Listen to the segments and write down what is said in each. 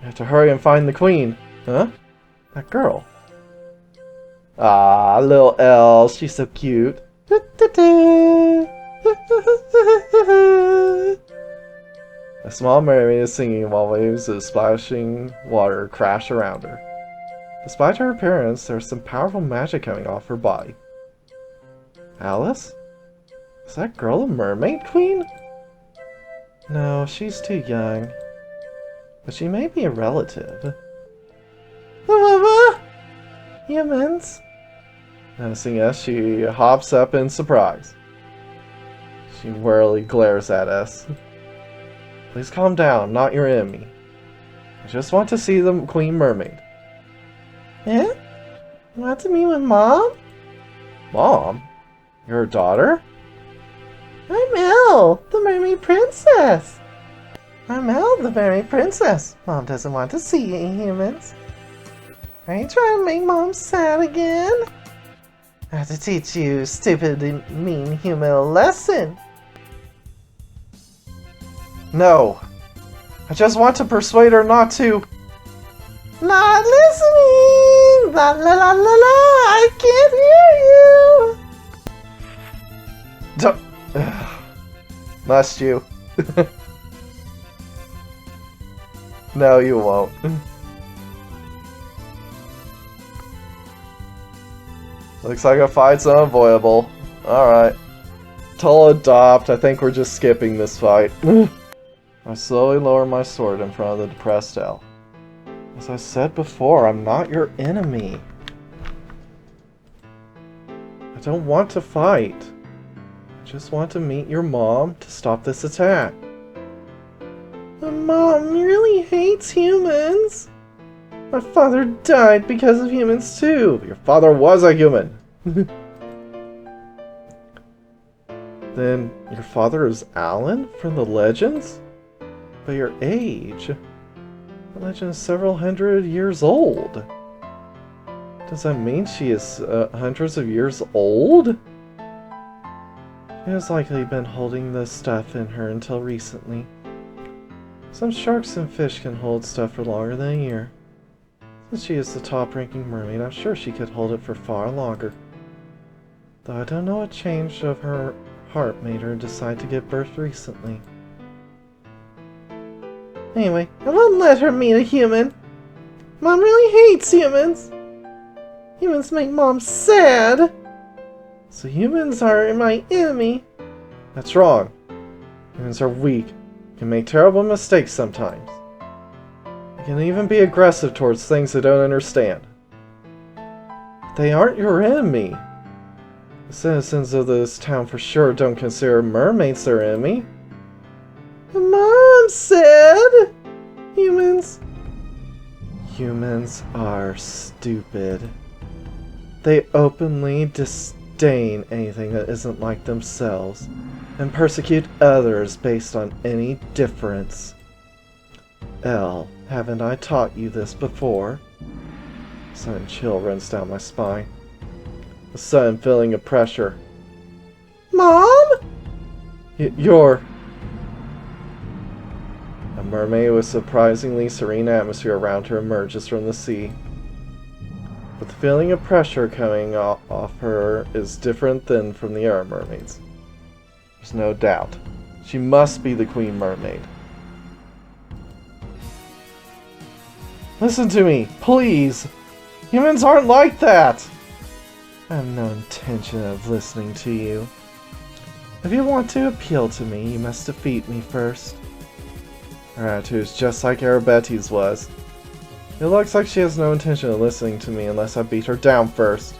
have to hurry and find the queen. Huh? That girl. Ah, little Elle. She's so cute. A small mermaid is singing while waves of splashing water crash around her. Despite her appearance, there's some powerful magic coming off her body. Alice? Is that girl a Mermaid Queen? No, she's too young. But she may be a relative. Humans? Noticing us, she hops up in surprise. She warily glares at us. Please calm down, I'm not your enemy. I just want to see the Queen Mermaid. Eh? You want to meet with Mom? Mom? Your daughter? I'm Elle, the Mermaid Princess. I'm Elle, the Mermaid Princess. Mom doesn't want to see you humans. Are you trying to make Mom sad again? I have to teach you, stupid and mean human, a lesson. No. I just want to persuade her not to... Not listening! La la la la la! I can't hear you! Must you? No, you won't. Looks like a fight's unavoidable. Alright. Tull adopt. I think we're just skipping this fight. I slowly lower my sword in front of the depressed Elle. As I said before, I'm not your enemy. I don't want to fight. I just want to meet your mom to stop this attack. My mom really hates humans. My father died because of humans too. Your father was a human. Then your father is Alan from the legends? But your age? The legend is several hundred years old. Does that mean she is hundreds of years old? She has likely been holding this stuff in her until recently. Some sharks and fish can hold stuff for longer than a year. Since she is the top-ranking mermaid, I'm sure she could hold it for far longer. Though I don't know what change of her heart made her decide to give birth recently. Anyway, I won't let her meet a human. Mom really hates humans. Humans make Mom sad. So humans are my enemy. That's wrong. Humans are weak. Can make terrible mistakes sometimes. They can even be aggressive towards things they don't understand. But they aren't your enemy. The citizens of this town for sure don't consider mermaids their enemy. Mom said humans are stupid. They openly disdain anything that isn't like themselves and persecute others based on any difference. Elle, haven't I taught you this before? A sudden chill runs down my spine. A sudden feeling of pressure. Mom? You're... A mermaid with surprisingly serene atmosphere around her emerges from the sea. But the feeling of pressure coming off her is different than from the other mermaids. There's no doubt. She must be the Queen Mermaid. Listen to me, please! Humans aren't like that! I have no intention of listening to you. If you want to appeal to me, you must defeat me first. Her attitude is just like Arabetti's was. It looks like she has no intention of listening to me unless I beat her down first.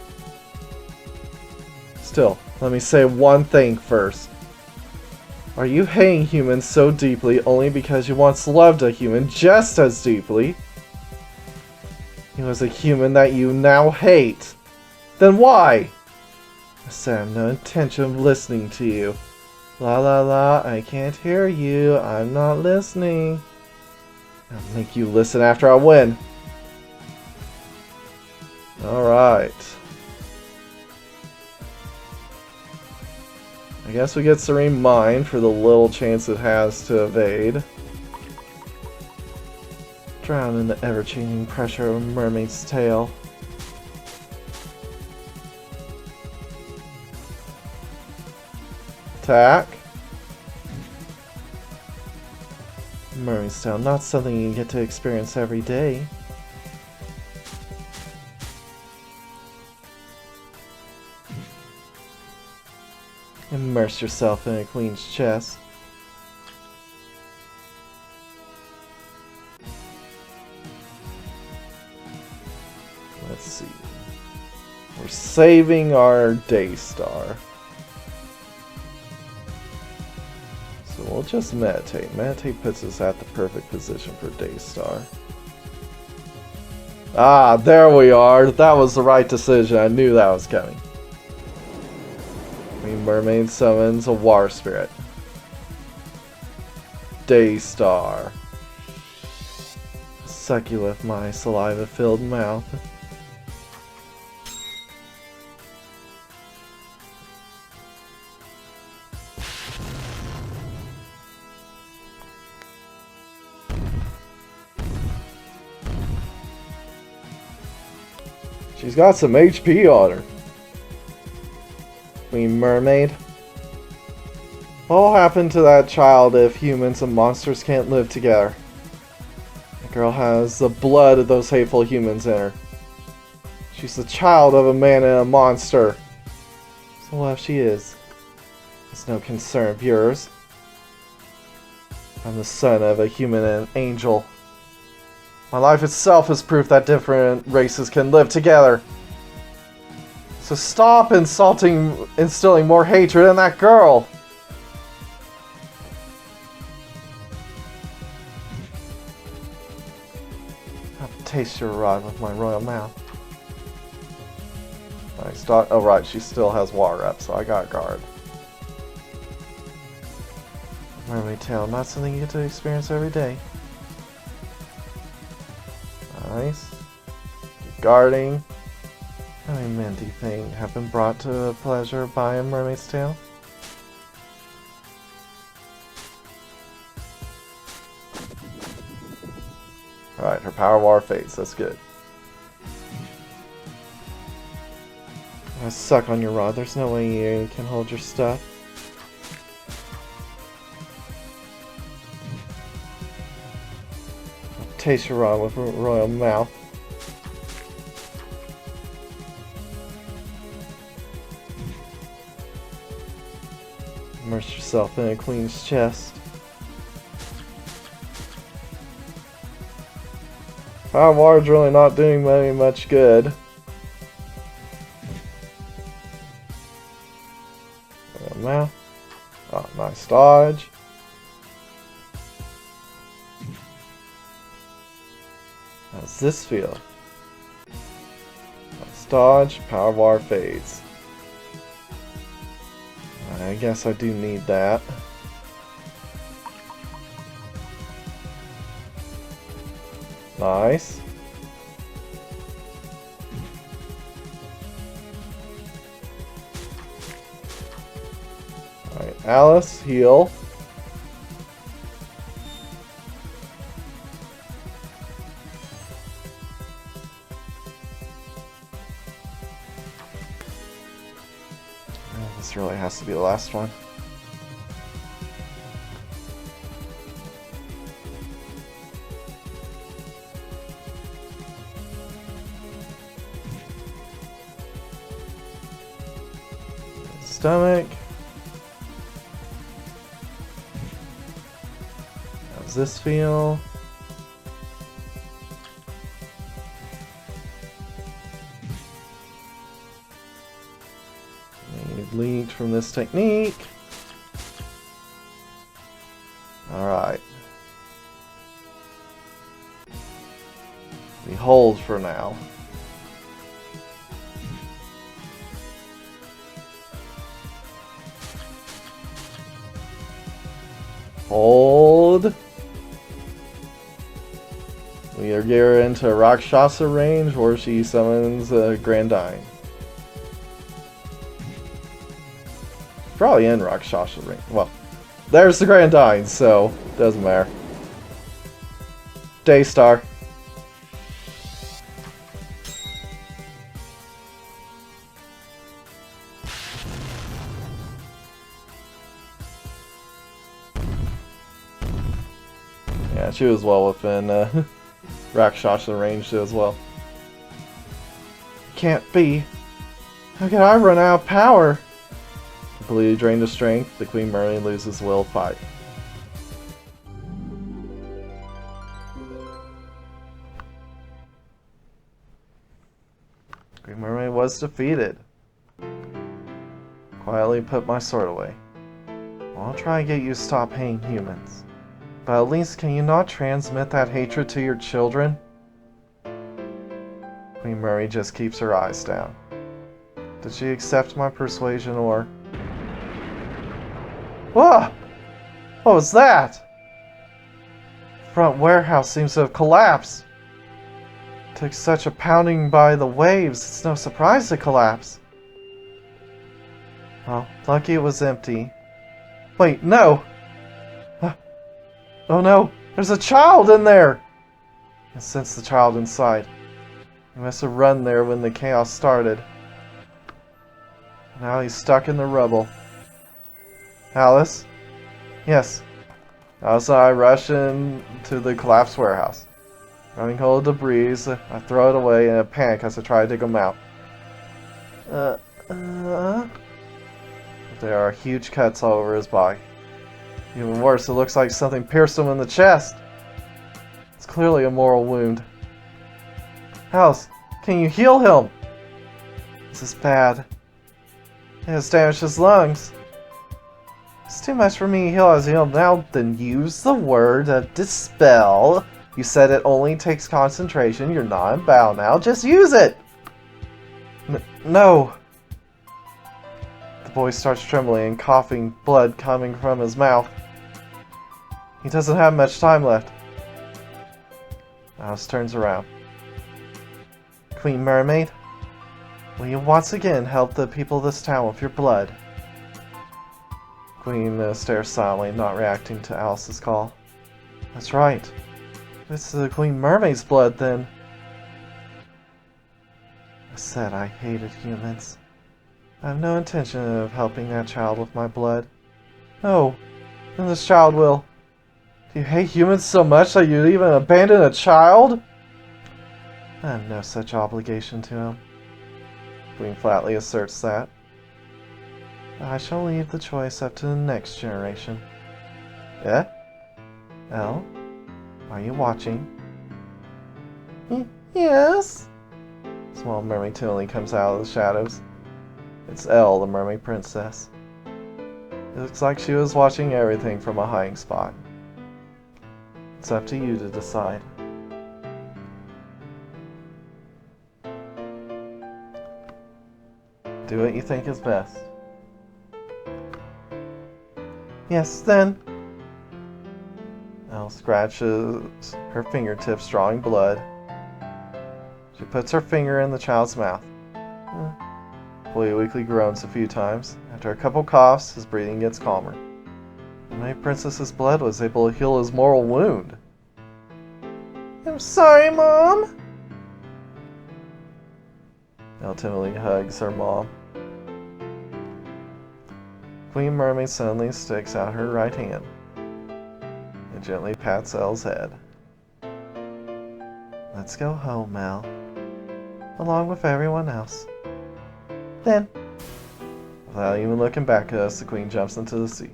Still, let me say one thing first. Are you hating humans so deeply only because you once loved a human just as deeply? He was a human that you now hate. Then why? I said I have no intention of listening to you. La la la, I can't hear you. I'm not listening. I'll make you listen after I win. Alright. I guess we get Serene Mind for the little chance it has to evade. Drown in the ever-changing pressure of a mermaid's tail. Attack. Mermaid's tail, not something you get to experience every day. Immerse yourself in a queen's chest. Let's see. We're saving our Daystar. So we'll just meditate. Meditate puts us at the perfect position for Daystar. Ah, there we are. That was the right decision. I knew that was coming. Queen Mermaid summons a water spirit. Daystar. Suck you with my saliva-filled mouth. She's got some HP on her. Queen Mermaid. What will happen to that child if humans and monsters can't live together? The girl has the blood of those hateful humans in her. She's the child of a man and a monster. So what if she is? It's no concern of yours. I'm the son of a human and an angel. My life itself is proof that different races can live together. So stop instilling more hatred in that girl. I'll taste your rod with my royal mouth. Nice. Oh right, she still has water up, so I got guard. Mermaid tail, not something you get to experience every day. Nice. Keep guarding. How many men do you think have been brought to pleasure by a mermaid's tail? Alright, her power war fades. That's good. I suck on your rod. There's no way you can hold your stuff. Taste your rod with a royal mouth. Immerse yourself in a queen's chest. Power ward's really not doing me much good. Royal mouth. Oh, nice dodge. How's this feel? Nice dodge, power bar fades. I guess I do need that. Nice. Alright, Alice, heal. This really has to be the last one. Stomach. How's this feel? Leaked from this technique. Alright. We hold for now. Hold. We either get her into Rakshasa range or she summons a Grandine. Probably in Rakshasa ring. Well, there's the Grandine, so doesn't matter. Daystar. Yeah, she was well within Rakshasa range as well. Can't be. How could I run out of power? Completely drained of strength, the Queen Mermaid loses will to fight. Queen Mermaid was defeated. Quietly put my sword away. Well, I'll try and get you to stop hating humans. But at least can you not transmit that hatred to your children? Queen Mermaid just keeps her eyes down. Did she accept my persuasion or... Whoa! What was that? The front warehouse seems to have collapsed. It took such a pounding by the waves, it's no surprise to collapse. Well, lucky it was empty. Wait, no! Oh no, there's a child in there! I sense the child inside. He must have run there when the chaos started. Now he's stuck in the rubble. Alice? Yes. Alice and I rush into the collapsed warehouse. Running hold of debris, I throw it away in a panic as I try to dig him out. There are huge cuts all over his body. Even worse, it looks like something pierced him in the chest. It's clearly a mortal wound. Alice, can you heal him? This is bad. It has damaged his lungs. It's too much for me to heal as heal. Now then use the word of dispel. You said it only takes concentration. You're not in battle now. Just use it! No. The boy starts trembling and coughing, blood coming from his mouth. He doesn't have much time left. Alice turns around. Queen Mermaid, will you once again help the people of this town with your blood? Queen stares silently, not reacting to Alice's call. That's right. It's the Queen Mermaid's blood, then. I said I hated humans. I have no intention of helping that child with my blood. No, then this child will. Do you hate humans so much that you'd even abandon a child? I have no such obligation to him. Queen flatly asserts that. I shall leave the choice up to the next generation. Eh? Elle? Are you watching? Yes? Small mermaid timidly comes out of the shadows. It's Elle, the mermaid princess. It looks like she was watching everything from a hiding spot. It's up to you to decide. Do what you think is best. Yes, then. Elle scratches her fingertips, drawing blood. She puts her finger in the child's mouth. The boy weakly groans a few times. After a couple coughs, his breathing gets calmer. The Mermaid Princess's blood was able to heal his mortal wound. I'm sorry, Mom. Elle timidly hugs her mom. Queen Mermaid suddenly sticks out her right hand and gently pats Elle's head. Let's go home, Elle, along with everyone else. Then, without even looking back at us, the Queen jumps into the sea.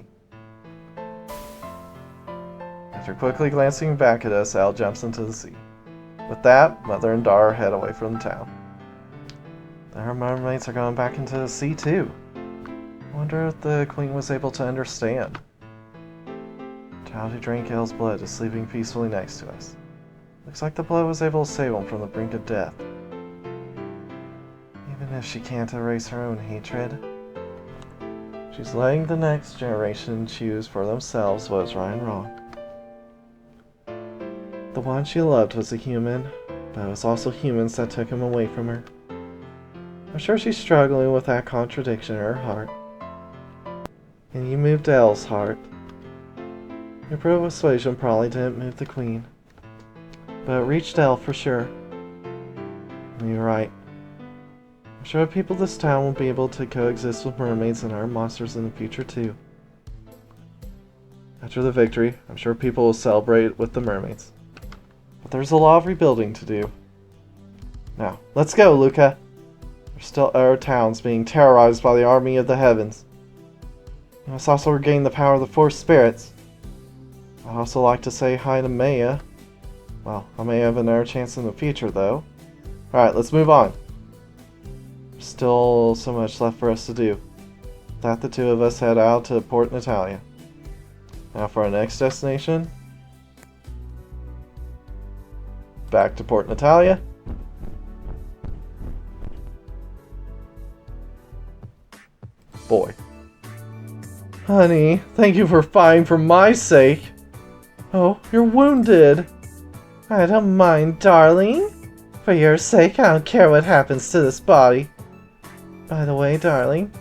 After quickly glancing back at us, Elle jumps into the sea. With that, Mother and daughter head away from the town. Their mermaids are going back into the sea too. I wonder if the Queen was able to understand. The child who drank Elle's blood is sleeping peacefully next to us. Looks like the blood was able to save him from the brink of death. Even if she can't erase her own hatred, she's letting the next generation choose for themselves what is right and wrong. The one she loved was a human, but it was also humans that took him away from her. I'm sure she's struggling with that contradiction in her heart. And you moved Elle's heart. Your persuasion probably didn't move the Queen, but it reached Elle for sure. And you're right. I'm sure people of this town will be able to coexist with mermaids and our monsters in the future too. After the victory, I'm sure people will celebrate with the mermaids. But there's a lot of rebuilding to do. Now, let's go, Luca. There's still our towns being terrorized by the army of the heavens. We must also regain the power of the four spirits. I'd also like to say hi to Maya. Well, I may have another chance in the future, though. Alright, let's move on. There's still so much left for us to do. With that, the two of us head out to Port Natalia. Now for our next destination. Back to Port Natalia. Boy. Honey, thank you for fighting for my sake. Oh, you're wounded. I don't mind, darling. For your sake, I don't care what happens to this body. By the way, darling,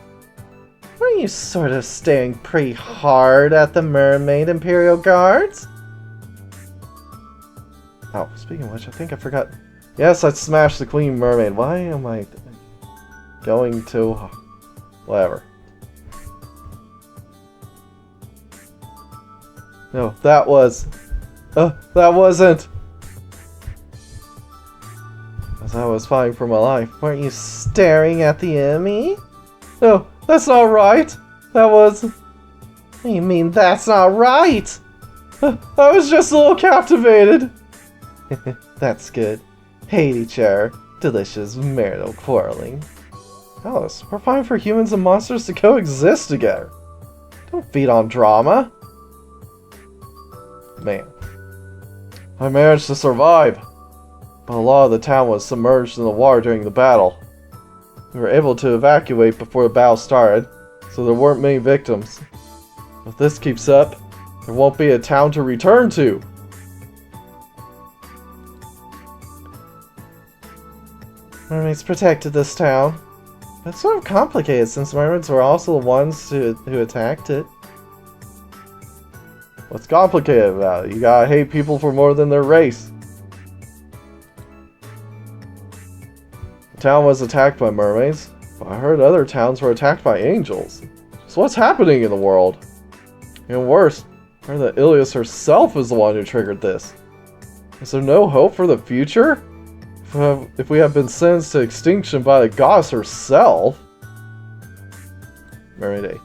weren't you sort of staring pretty hard at the Mermaid Imperial Guards? Oh, speaking of which, I think I forgot. Yes, I smashed the Queen Mermaid. Why am I going to... whatever. No, that was... that wasn't... As I was fighting for my life, weren't you staring at the enemy? No, that's not right. That was... What do you mean that's not right? I was just a little captivated. That's good. Hate each other. Delicious marital quarreling. Alice, we're fighting for humans and monsters to coexist together. Don't feed on drama. Man. I managed to survive. But a lot of the town was submerged in the water during the battle. We were able to evacuate before the battle started, so there weren't many victims. If this keeps up, there won't be a town to return to. Mermaids protected this town. It's sort of complicated since mermaids were also the ones who attacked it. What's complicated about it? You gotta hate people for more than their race. The town was attacked by mermaids, but I heard other towns were attacked by angels. So what's happening in the world? And worse, I heard that Ilias herself is the one who triggered this. Is there no hope for the future? If we have been sentenced to extinction by the goddess herself? Mermaid A.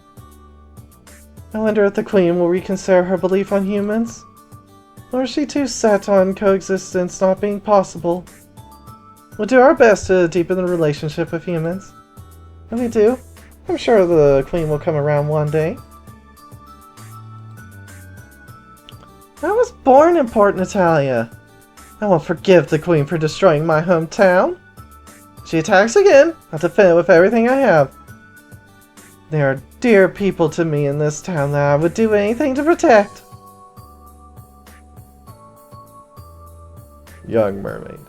I wonder if the Queen will reconsider her belief on humans? Or is she too set on coexistence not being possible? We'll do our best to deepen the relationship with humans. When we do, I'm sure the Queen will come around one day. I was born in Port Natalia. I won't forgive the Queen for destroying my hometown. If she attacks again, I'll defend it with everything I have. There are dear people to me in this town that I would do anything to protect. Young Mermaid.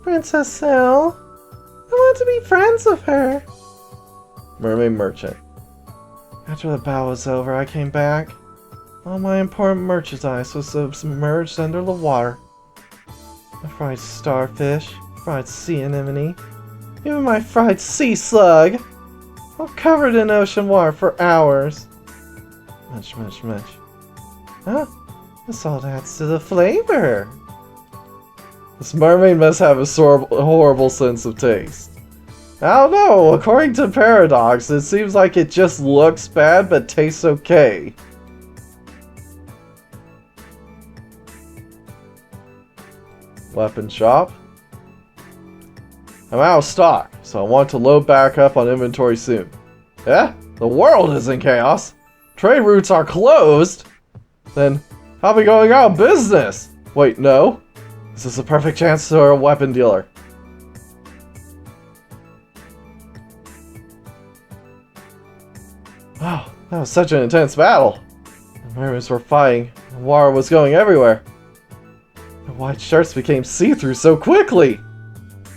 Princess Cell, I want to be friends with her. Mermaid Merchant. After the battle was over, I came back. All my important merchandise was submerged under the water. My fried starfish, fried sea anemone, even my fried sea slug, all covered in ocean water for hours. Much. Huh? This all adds to the flavor. This mermaid must have a horrible sense of taste. I don't know, according to Paradox, it seems like it just looks bad but tastes okay. Weapon shop. I'm out of stock, so I want to load back up on inventory soon. Yeah? The world is in chaos. Trade routes are closed. Then, I'll be going out of business. Wait, no. This is a perfect chance to a weapon dealer. Wow, that was such an intense battle. The mermaids were fighting, and water was going everywhere. The white shirts became see-through so quickly.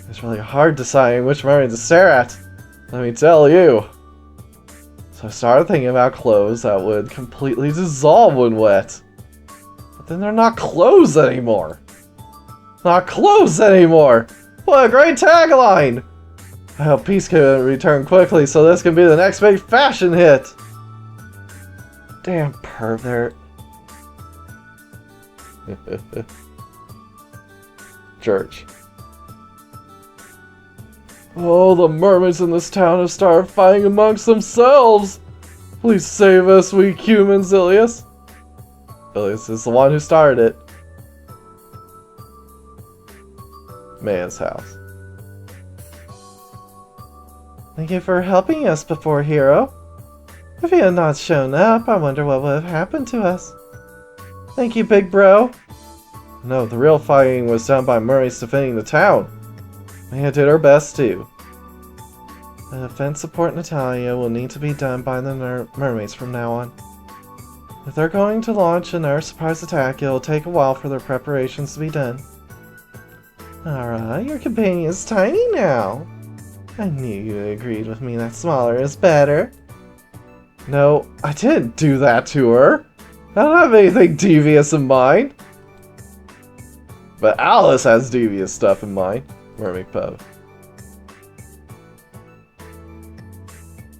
It's really hard deciding which mermaid to stare at, let me tell you. So I started thinking about clothes that would completely dissolve when wet. But then they're not clothes anymore. Not clothes anymore! What a great tagline! I hope peace can return quickly so this can be the next big fashion hit. Damn pervert. Church. Oh, the mermaids in this town have started fighting amongst themselves! Please save us, we humans, Ilias. Ilias is the one who started it. Man's house. Thank you for helping us before, hero. If you had not shown up, I wonder what would have happened to us. Thank you, big bro. No, the real fighting was done by mermaids defending the town. Maya did her best too. The defense support Natalia will need to be done by the mermaids from now on. If they're going to launch another surprise attack, it'll take a while for their preparations to be done. Alright, your companion's tiny now. I knew you agreed with me that smaller is better. No, I didn't do that to her. I don't have anything devious in mind. But Alice has devious stuff in mind. Mermaid Pub.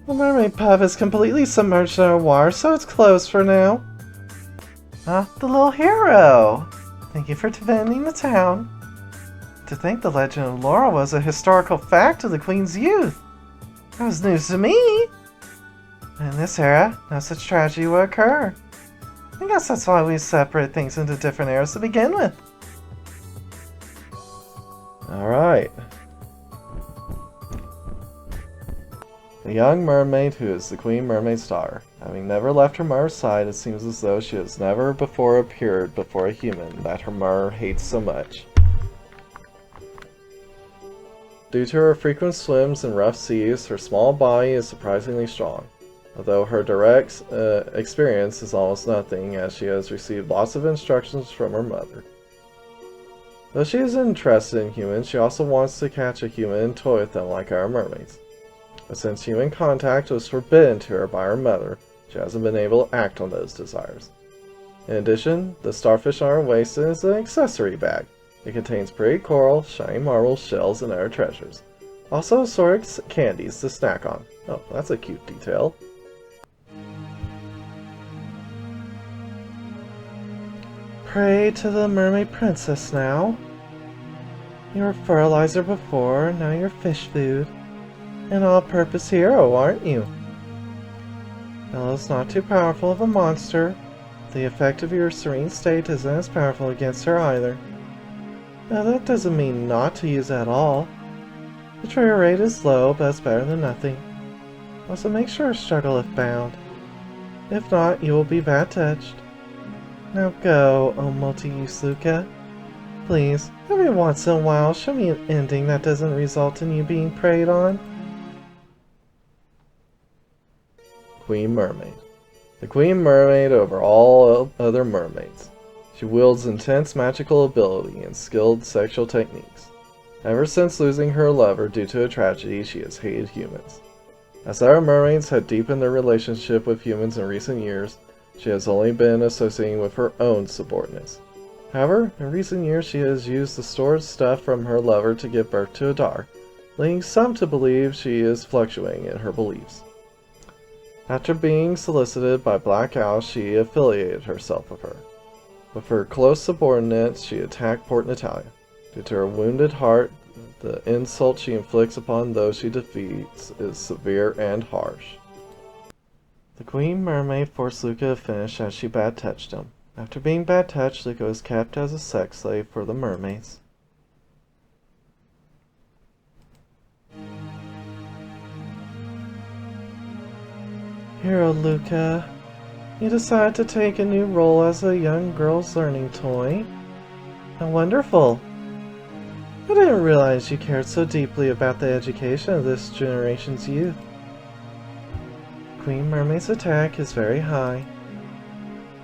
The Mermaid Pub is completely submerged in our water, so it's closed for now. Ah, the little hero! Thank you for defending the town. To think the legend of Laura was a historical fact of the Queen's youth. That was news to me. In this era, no such tragedy would occur. I guess that's why we separate things into different eras to begin with. Alright. The young mermaid who is the Queen Mermaid's daughter. Having never left her mother's side, it seems as though she has never before appeared before a human that her mother hates so much. Due to her frequent swims in rough seas, her small body is surprisingly strong, although her direct experience is almost nothing, as she has received lots of instructions from her mother. Though she is interested in humans, she also wants to catch a human and toy with them like our mermaids. But since human contact was forbidden to her by her mother, she hasn't been able to act on those desires. In addition, the starfish on her waist is an accessory bag. It contains pretty coral, shiny marbles, shells, and other treasures. Also assorted candies to snack on. Oh, that's a cute detail. Pray to the mermaid princess now. You were fertilizer before, now you're fish food. An all-purpose hero, aren't you? Bella's not too powerful of a monster. The effect of your serene state isn't as powerful against her either. Now that doesn't mean not to use at all. The trigger rate is low, but it's better than nothing. Also make sure to struggle if bound. If not, you will be bad touched. Now go, oh multi-use Luca. Please, every once in a while, show me an ending that doesn't result in you being preyed on. Queen Mermaid. The Queen Mermaid over all other mermaids. She wields intense magical ability and skilled sexual techniques. Ever since losing her lover due to a tragedy, she has hated humans. As other mermaids have deepened their relationship with humans in recent years, she has only been associating with her own subordinates. However, in recent years she has used the stored stuff from her lover to give birth to a daughter, leading some to believe she is fluctuating in her beliefs. After being solicited by Black Owl, she affiliated herself with her. With her close subordinates, she attacked Port Natalia. Due to her wounded heart, the insult she inflicts upon those she defeats is severe and harsh. The Queen Mermaid forced Luca to finish as she bad touched him. After being bad touched, Luca was kept as a sex slave for the mermaids. Hero Luca, you decided to take a new role as a young girl's learning toy. How wonderful! I didn't realize you cared so deeply about the education of this generation's youth. Queen Mermaid's attack is very high.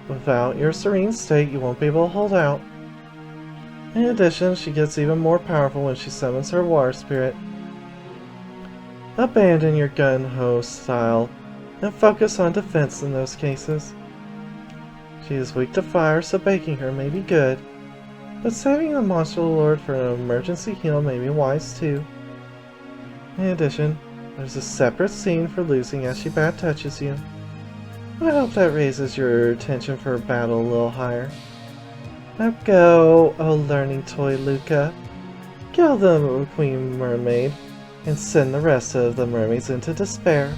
Without your serene state, you won't be able to hold out. In addition, she gets even more powerful when she summons her water spirit. Abandon your gun-ho style and focus on defense in those cases. She is weak to fire, so baking her may be good, but saving the monster lord for an emergency heal may be wise too. In addition, there's a separate scene for losing as she bad touches you. I hope that raises your attention for a battle a little higher. Now go, oh learning toy Luca. Kill the Queen Mermaid, and send the rest of the mermaids into despair.